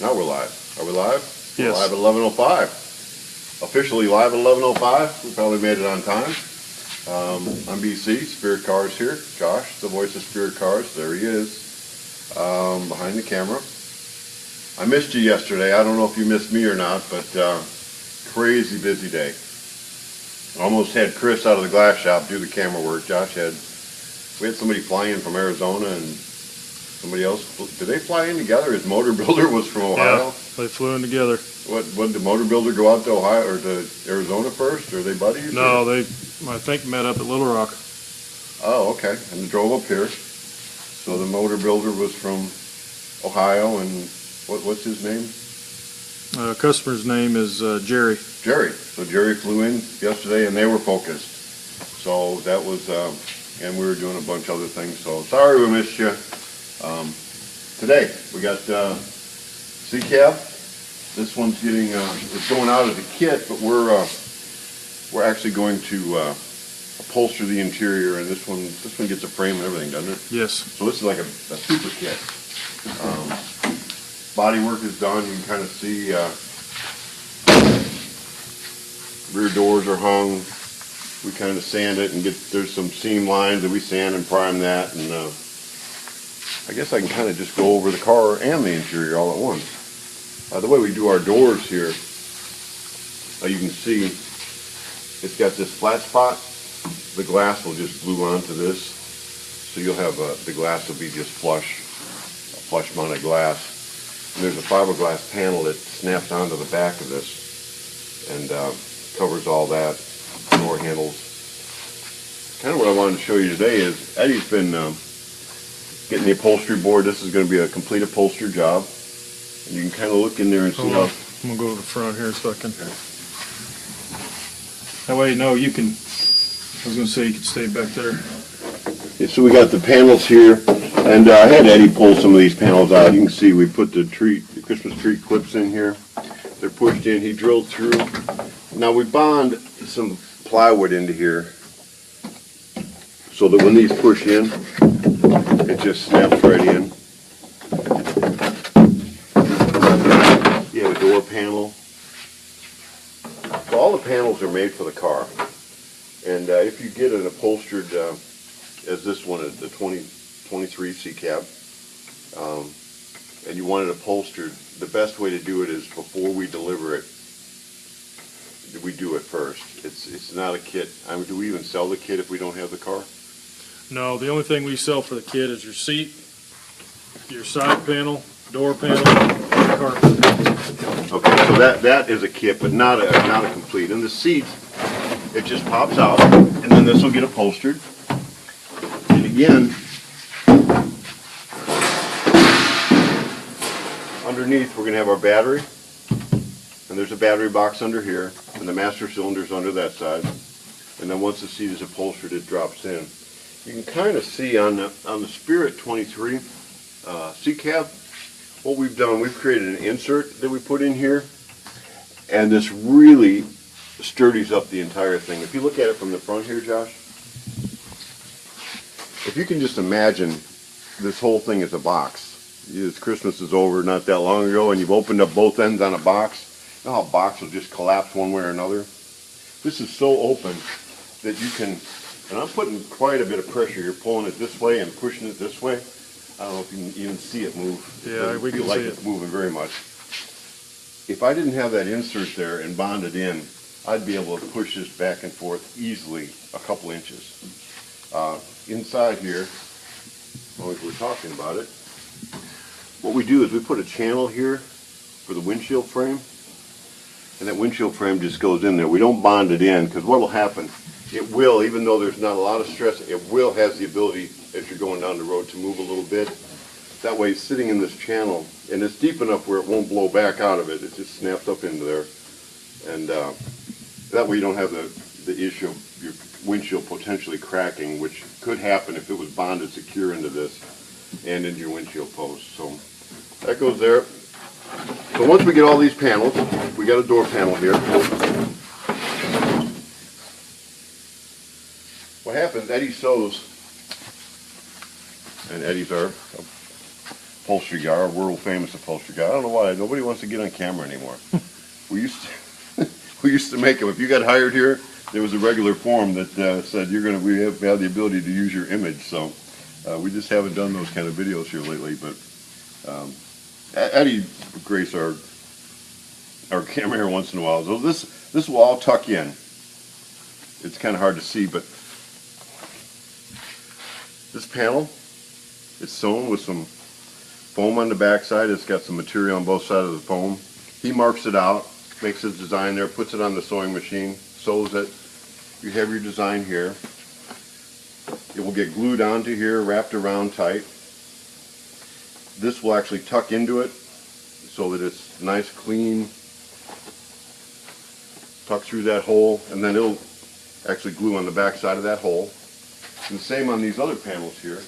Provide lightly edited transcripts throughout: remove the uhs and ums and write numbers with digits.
Now we're live. Are we live? Yes. We're live at 11:05. Officially live at 11:05. We probably made it on time. I'm BC, Spirit Cars here. Josh, the voice of Spirit Cars. There he is, behind the camera. I missed you yesterday. I don't know if you missed me or not, but crazy busy day. Almost had Chris out of the glass shop do the camera work. We had somebody fly in from Arizona and somebody else. Did they fly in together? His motor builder was from Ohio. Yeah, they flew in together. What did the motor builder go out to Ohio or to Arizona first? Or are they buddies? No, or? they I think met up at Little Rock. Oh, okay. And they drove up here. So the motor builder was from Ohio, and what's his name? Customer's name is Jerry. Jerry. So Jerry flew in yesterday, and they were focused. So that was, and we were doing a bunch of other things. So sorry we missed you. Today we got C-Cab. This one's getting it's going out as a kit, but we're actually going to upholster the interior, and this one gets a frame and everything, doesn't it? Yes. So this is like a super kit. Body work is done. You can kind of see rear doors are hung. We kind of sand it and there's some seam lines that we sand and prime that, and I guess I can kind of just go over the car and the interior all at once. The way we do our doors here, you can see it's got this flat spot. The glass will just glue onto this, so you'll have the glass will be just flush, a flush mounted glass. And there's a fiberglass panel that snaps onto the back of this and covers all that. Door handles. Kind of what I wanted to show you today is Eddie's been getting the upholstery board. This is going to be a complete upholstery job. And you can kind of look in there and see how... I'm going to go to the front here so I can... Okay. That way, no, you can... I was going to say you could stay back there. Yeah, so we got the panels here. And I had Eddie pull some of these panels out. You can see we put the Christmas tree clips in here. They're pushed in. He drilled through. Now we bond some plywood into here so that when these push in, it just snaps right in. You have a door panel. So all the panels are made for the car. And if you get an upholstered, as this one is the 2023 C-Cab, and you want it upholstered, the best way to do it is before we deliver it, we do it first. It's not a kit. I mean, do we even sell the kit if we don't have the car? No, the only thing we sell for the kit is your seat, your side panel, door panel, and carpet. Okay, so that is a kit, but not a complete. And the seat, it just pops out, and then this will get upholstered. And again, underneath we're going to have our battery, and there's a battery box under here, and the master cylinder's under that side. And then once the seat is upholstered, it drops in. You can kind of see on the Spirit 23 C-Cab, what we've done, we've created an insert that we put in here, and this really sturdies up the entire thing. If you look at it from the front here, Josh, if you can just imagine this whole thing as a box. Christmas is over not that long ago, and you've opened up both ends on a box. You know how a box will just collapse one way or another? This is so open that you can, and I'm putting quite a bit of pressure. You're pulling it this way and pushing it this way. I don't know if you can even see it move. Yeah, we can feel like see it's it. moving very much. If I didn't have that insert there and bonded in, I'd be able to push this back and forth easily a couple inches. Inside here, while we're talking about it, what we do is we put a channel here for the windshield frame, and that windshield frame just goes in there. We don't bond it in, because what will happen, it will, even though there's not a lot of stress, it will has the ability, as you're going down the road, to move a little bit. That way, it's sitting in this channel, and it's deep enough where it won't blow back out of it. It just snaps up into there. And that way you don't have the issue of your windshield potentially cracking, which could happen if it was bonded secure into this and into your windshield post. So that goes there. So once we get all these panels, we got a door panel here. What happens, Eddie sews, and Eddie's our upholstery guy, our world famous upholstery guy. I don't know why nobody wants to get on camera anymore. We used to, we used to make them. If you got hired here, there was a regular form that said we have the ability to use your image. So we just haven't done those kind of videos here lately. But Eddie grace our camera here once in a while. So this will all tuck in. It's kind of hard to see, but this panel, it's sewn with some foam on the back side. It's got some material on both sides of the foam. He marks it out, makes his design there, puts it on the sewing machine, sews it. You have your design here. It will get glued onto here, wrapped around tight. This will actually tuck into it so that it's nice, clean, tuck through that hole, and then it'll actually glue on the back side of that hole. And the same on these other panels here.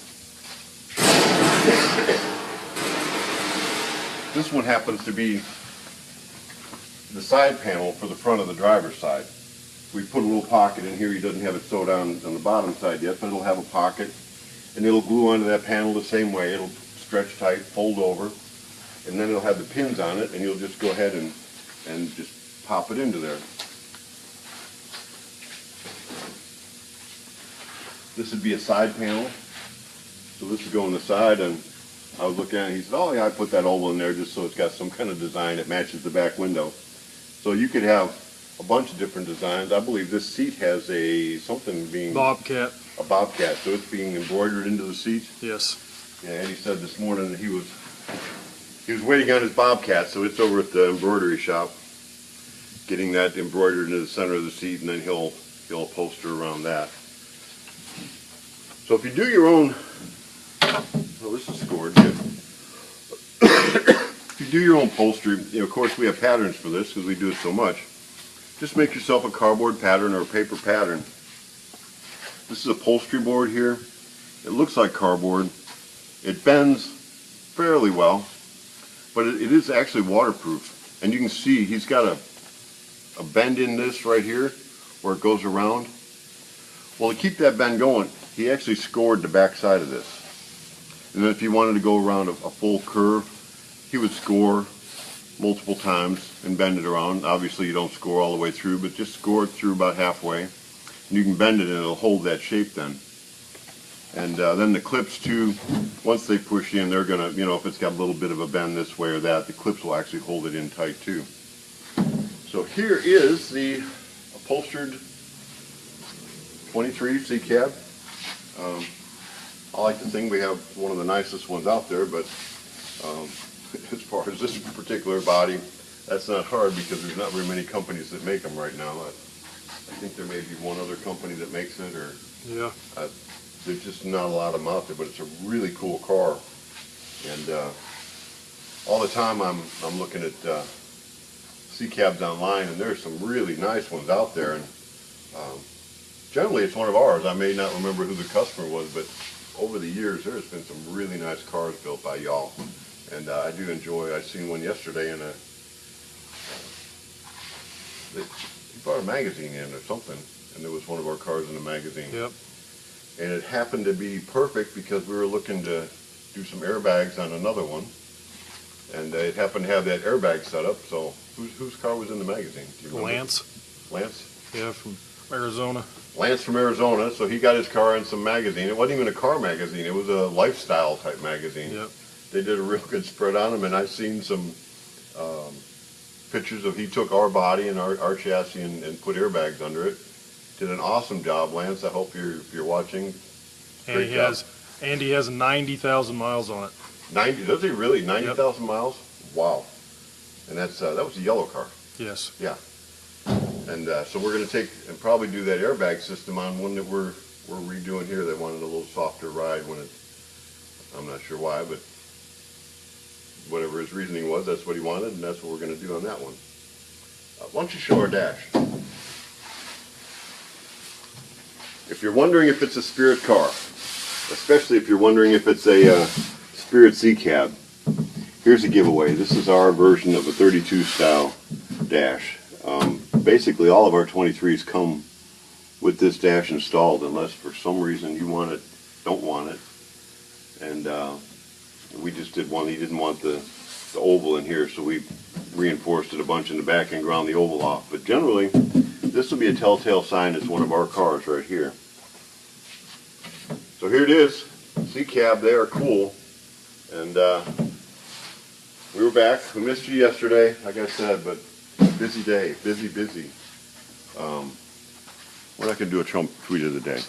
This one happens to be the side panel for the front of the driver's side. We put a little pocket in here. He doesn't have it sewed on the bottom side yet, but it'll have a pocket, and it'll glue onto that panel the same way. It'll stretch tight, fold over, and then it'll have the pins on it, and you'll just go ahead and just pop it into there. This would be a side panel, so this would go on the side, and I was looking at it, and he said, oh yeah, I put that oval in there just so it's got some kind of design that matches the back window. So you could have a bunch of different designs. I believe this seat has a Bobcat. A bobcat, so it's being embroidered into the seat. Yes. Yeah, and he said this morning that he was waiting on his bobcat, so it's over at the embroidery shop, getting that embroidered into the center of the seat, and then he'll upholster around that. So if you do your own, well, this is scored good. If you do your own upholstery, of course we have patterns for this because we do it so much. Just make yourself a cardboard pattern or a paper pattern. This is a upholstery board here. It looks like cardboard. It bends fairly well, but it is actually waterproof. And you can see he's got a bend in this right here where it goes around. Well, to keep that bend going, he actually scored the back side of this. And then if you wanted to go around a full curve, he would score multiple times and bend it around. Obviously you don't score all the way through, but just score it through about halfway. And you can bend it and it'll hold that shape then. And then the clips too, once they push in, they're gonna, if it's got a little bit of a bend this way or that, the clips will actually hold it in tight too. So here is the upholstered 23 C cab. I like to think we have one of the nicest ones out there, but as far as this particular body, that's not hard because there's not very many companies that make them right now. I think there may be one other company that makes it, or yeah, there's just not a lot of them out there. But it's a really cool car, and all the time I'm looking at C cabs online, and there's some really nice ones out there. And generally, it's one of ours. I may not remember who the customer was, but over the years, there's been some really nice cars built by y'all. And I do enjoy, I seen one yesterday in he brought a magazine in or something, and there was one of our cars in the magazine. Yep. And it happened to be perfect because we were looking to do some airbags on another one. And it happened to have that airbag set up, so whose car was in the magazine? Do you remember? Lance. Lance? Yeah, from Arizona. Lance from Arizona, so he got his car in some magazine. It wasn't even a car magazine, it was a lifestyle type magazine. Yep. They did a real good spread on them, and I've seen some pictures of he took our body and our chassis and put airbags under it. Did an awesome job, Lance. I hope you're watching. And he has 90,000 miles on it. 90? Does he really? 90,000 miles? Wow. And that was a yellow car. Yes. Yeah. And so we're going to take and probably do that airbag system on one that we're redoing here. They wanted a little softer ride when I'm not sure why, but whatever his reasoning was, that's what he wanted, and that's what we're going to do on that one. Why don't you show our dash? If you're wondering if it's a Spirit car, especially if you're wondering if it's a Spirit C cab, here's a giveaway. This is our version of a 32 style dash. Basically, all of our 23s come with this dash installed, unless for some reason you don't want it. And We just did one. He didn't want the oval in here, so we reinforced it a bunch in the back and ground the oval off. But generally, this will be a telltale sign it's one of our cars right here. So here it is. See, cab, they are cool. And we were back. We missed you yesterday, like I said, but busy day, busy. We're not going to do a Trump tweet of the day.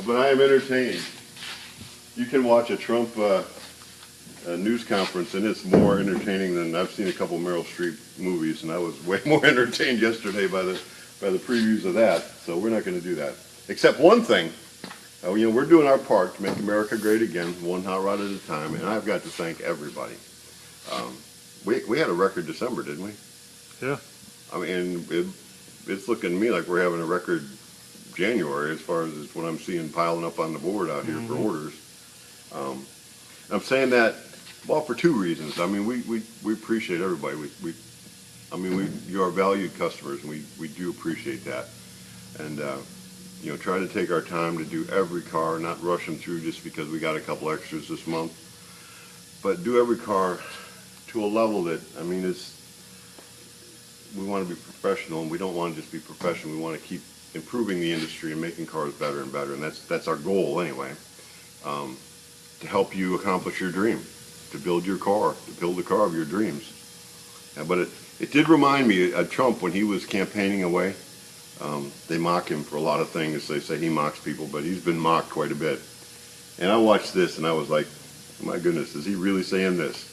But I am entertained. You can watch a Trump news conference, and it's more entertaining than I've seen a couple Meryl Streep movies, and I was way more entertained yesterday by the previews of that. So we're not going to do that. Except one thing. We're doing our part to make America great again, one hot rod at a time, and I've got to thank everybody. We had a record December, didn't we? Yeah. I mean, it's looking to me like we're having a record January as far as what I'm seeing piling up on the board out here for orders. I'm saying that, well, for two reasons. I mean, we appreciate everybody. You're our valued customers, and we do appreciate that. And, try to take our time to do every car, not rush them through just because we got a couple extras this month. But do every car to a level that, we want to be professional, and we don't want to just be professional. We want to keep improving the industry and making cars better and better, and that's our goal anyway. To help you accomplish your dream, to build your car, to build the car of your dreams. But it did remind me of Trump when he was campaigning away. They mock him for a lot of things. They say he mocks people, but he's been mocked quite a bit. And I watched this and I was like, my goodness, is he really saying this?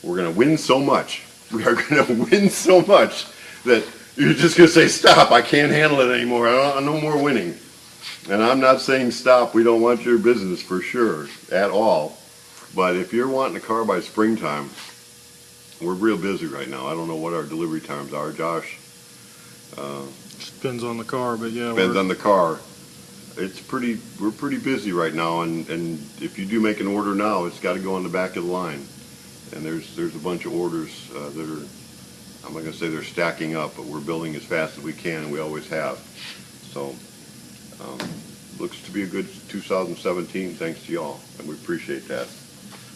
We're going to win so much. We are going to win so much that you're just going to say, stop, I can't handle it anymore. No more winning. And I'm not saying stop. We don't want your business for sure at all. But if you're wanting a car by springtime, we're real busy right now. I don't know what our delivery times are, Josh. Depends on the car, but yeah. Depends on the car. We're pretty busy right now, and if you do make an order now, it's got to go on the back of the line. And there's a bunch of orders that are, I'm not going to say they're stacking up, but we're building as fast as we can, and we always have. So, looks to be a good 2017, thanks to y'all, and we appreciate that.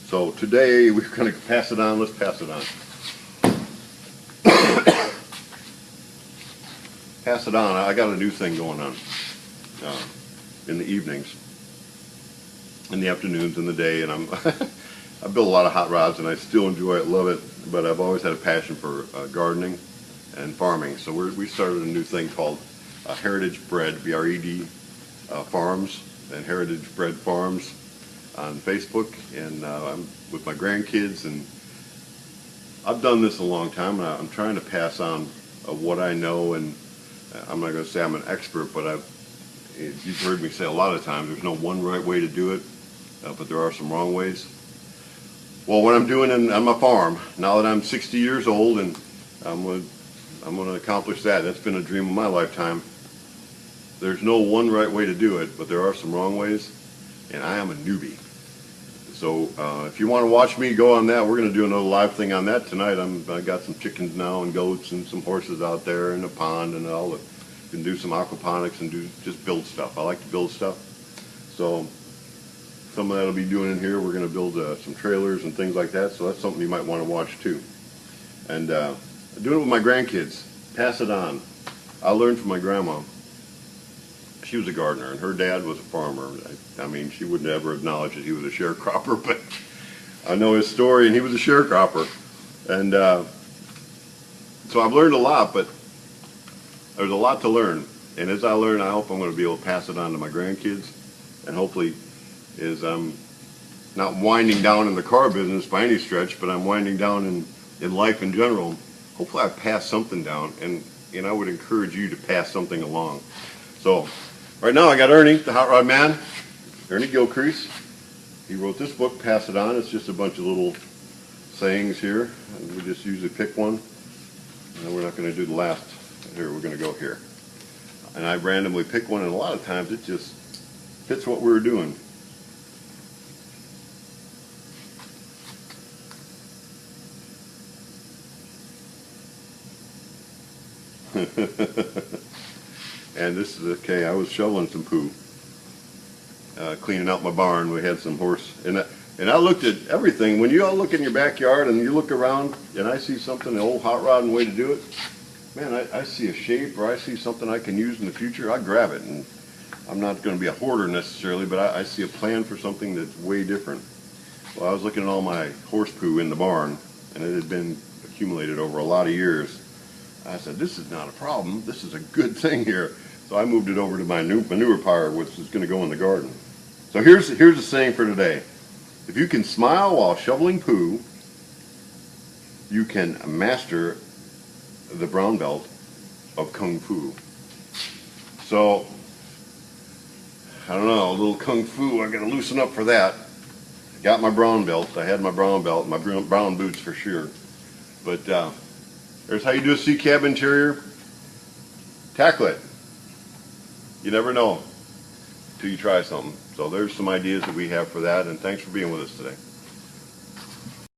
So today, we're going to pass it on. Let's pass it on. Pass it on. I got a new thing going on in the evenings, in the afternoons, in the day, and I build a lot of hot rods, and I still enjoy it, love it, but I've always had a passion for gardening and farming. So we started a new thing called Heritage Bread, B-R-E-D, Farms, and Heritage Bread Farms on Facebook, and I'm with my grandkids, and I've done this a long time, and I'm trying to pass on what I know, and I'm not going to say I'm an expert, but you've heard me say a lot of times, there's no one right way to do it, but there are some wrong ways. Well, what I'm doing on my farm, now that I'm 60 years old, and I'm going to accomplish that. That's been a dream of my lifetime. There's no one right way to do it, but there are some wrong ways, and I am a newbie. So if you want to watch me go on that, we're going to do another live thing on that tonight. I got some chickens now and goats and some horses out there in a pond and all. You can do some aquaponics and just build stuff. I like to build stuff. So some of that I'll be doing in here. We're going to build some trailers and things like that. So that's something you might want to watch too. And doing it with my grandkids. Pass it on. I learned from my grandma. She was a gardener, and her dad was a farmer. She wouldn't ever acknowledge that he was a sharecropper, but I know his story, and he was a sharecropper. And so I've learned a lot, but there's a lot to learn. And as I learn, I hope I'm going to be able to pass it on to my grandkids. And hopefully, I'm not winding down in the car business by any stretch, but I'm winding down in life in general. Hopefully I pass something down, and I would encourage you to pass something along. So right now I got Ernie, the Hot Rod Man, Ernie Gilcrease. He wrote this book, Pass It On. It's just a bunch of little sayings here. And we just usually pick one. And we're not going to do the last. Here, we're going to go here. And I randomly pick one, and a lot of times it just fits what we were doing. And this is okay. I was shoveling some poo. cleaning out my barn. We had some horse, and I looked at everything. When you all look in your backyard and you look around and I see something, an old hot rod and way to do it, man, I see a shape or I see something I can use in the future, I grab it. And I'm not going to be a hoarder necessarily, but I see a plan for something that's way different. Well, I was looking at all my horse poo in the barn, and it had been accumulated over a lot of years. I said, this is not a problem. This is a good thing here. So I moved it over to my new manure pile, which is going to go in the garden. So here's the saying for today. If you can smile while shoveling poo, you can master the brown belt of Kung Fu. So, I don't know, a little Kung Fu, I gotta loosen up for that. Got my brown belt, I had my brown belt, my brown boots for sure. But there's how you do a sea cab interior. Tackle it. You never know till you try something. So there's some ideas that we have for that, and thanks for being with us today.